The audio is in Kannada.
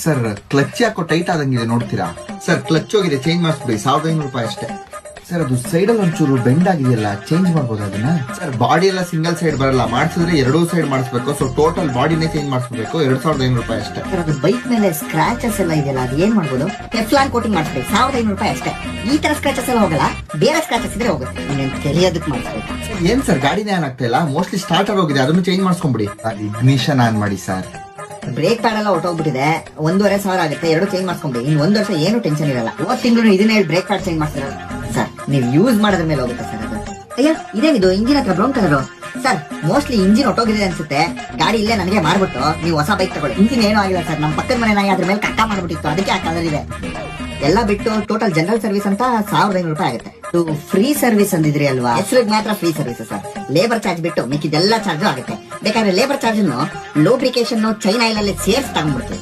ಸರ್ ಕ್ಲಚ್ ಯಾಕೋ ಟೈಟ್ ಆದಂಗಿದೆ ನೋಡ್ತೀರಾ? ಸರ್ ಕ್ಲಚ್ ಹೋಗಿದೆ, ಚೇಂಜ್ ಮಾಡಿಸ್ಬಿಡಿ, 1500 ರೂಪಾಯಿ ಅಷ್ಟೇ. ಸರ್ ಅದು ಸೈಡ್ ಅಲ್ಲಿ ಒಂಚೂರು ಬೆಂಡ್ ಆಗಿದೆಯಲ್ಲ, ಚೇಂಜ್ ಮಾಡ್ಬೋದು ಅದನ್ನ? ಸರ್ ಬಾಡಿ ಎಲ್ಲ ಸಿಂಗಲ್ ಸೈಡ್ ಬರಲ್ಲ, ಮಾಡಿಸಿದ್ರೆ ಎರಡೂ ಸೈಡ್ ಮಾಡಿಸ್ಬೇಕು. ಸೊ ಟೋಟಲ್ ಬಾಡಿನೇ ಚೇಂಜ್ ಮಾಡಿಸ್ಬೇಕು, 2500 ರೂಪಾಯಿ ಅಷ್ಟೇ. ಅದು ಬೈಕ್ ಮೇಲೆ ಸ್ಕ್ರಾಚಸ್ ಎಲ್ಲ ಇದೆಯಲ್ಲ, ಅದು ಏನ್ ಮಾಡ್ಬೋದು? ಟೆಫ್ಲಾನ್ ಕೋಟಿಂಗ್ ಮಾಡಿಸ್ಬೇಕು, 1500 ರೂಪಾಯಿ ಅಷ್ಟೇ. ಈ ತರ ಸ್ಕ್ರಾಚಸ್ ಎಲ್ಲ ಹೋಗಲ್ಲ, ಬೇರೆ ಸ್ಕ್ರಾಚಸ್ ಇದ್ರೆ ಹೋಗುತ್ತೆ. ನೀನ್ ತಿಳಿಯೋದಕ್ಕೆ ಮಾಡಿಸ್ಬೇಕು. ಏನ್ ಸರ್ ಗಾಡಿನೇ ಆನ್ ಆಗ್ತಾ ಇಲ್ಲ? ಮೋಸ್ಟ್ಲಿ ಸ್ಟಾರ್ಟರ್ ಹೋಗಿದೆ, ಅದನ್ನು ಚೇಂಜ್ ಮಾಡಿಸ್ಕೊಂಡ್ಬಿಡಿ. ಇಗ್ನಿಷನ್ ಆನ್ ಮಾಡಿ ಸರ್. ಬ್ರೇಕ್ ಪ್ಯಾಡ್ ಎಲ್ಲ ಹೊಟ್ಟೋಗ್ಬಿಟ್ಟಿದೆ, 1500 ಆಗುತ್ತೆ, ಎರಡು ಚೇಂಜ್ ಮಾಡಿಸ್ಕೊಂಡ್ಬಿಡಿ. ಇನ್ 1 ವರ್ಷ ಏನು ಟೆನ್ಷನ್ ಇರಲ್ಲ. ಹೋದ ತಿಂಗಳು ಇದನ್ನ ಹೇಳಿ ಬ್ರೇಕ್ ಪ್ಯಾಡ್ ಚೇಂಜ್ ಮಾಡ್ತೀರ ಸರ್. ನೀವು ಯೂಸ್ ಮಾಡೋದ್ರ ಮೇಲೆ ಹೋಗುತ್ತೆ ಸರ್ ಅದು. ಅಯ್ಯ ಇದೇನಿದು ಇಂಜಿನ್ ಹತ್ರ brown colour sir? Mostly engine ಹೊಟ್ಟೋಗಿದೆ ಅನ್ಸುತ್ತೆ. ಗಾಡಿ ಇಲ್ಲೇ ನನಗೆ ಮಾಡ್ಬಿಟ್ಟು ನೀವು ಹೊಸ ಬೈಕ್ ತಗೊಳ್ಳಿ. ಇಂಜಿನ್ ಏನೂ ಆಗಿಲ್ಲ ಸರ್, ನಮ್ಮ ಪಕ್ಕದ ಮನೆ ನಾಯಿ ಅದ್ರ ಮೇಲೆ ಕಕ್ಕ ಮಾಡ್ಬಿಟ್ಟಿತ್ತು, ಅದಕ್ಕೆ ಆ ಕಲರ್ ಇದೆ. ಎಲ್ಲ ಬಿಟ್ಟು ಟೋಟಲ್ ಜನರಲ್ ಸರ್ವಿಸ್ ಅಂತ 1500 ರೂಪಾಯಿ ಆಗುತ್ತೆ. ಫ್ರೀ ಸರ್ವಿಸ್ ಅಂದಿದ್ರಿ ಅಲ್ವಾ? ಹೆಸರಿಗೆ ಮಾತ್ರ free service sir. Labour charge ಬಿಟ್ಟು ಮಿಕ್ಕಿದೆಲ್ಲ ಚಾರ್ಜ್ ಆಗುತ್ತೆ. ಬೇಕಾದ್ರೆ labour charge lubrication chain oil ಅಲ್ಲಿ ಸೇರ್ಸ್ ತಗೊಂಡ್ಬಿಡ್ತೀವಿ.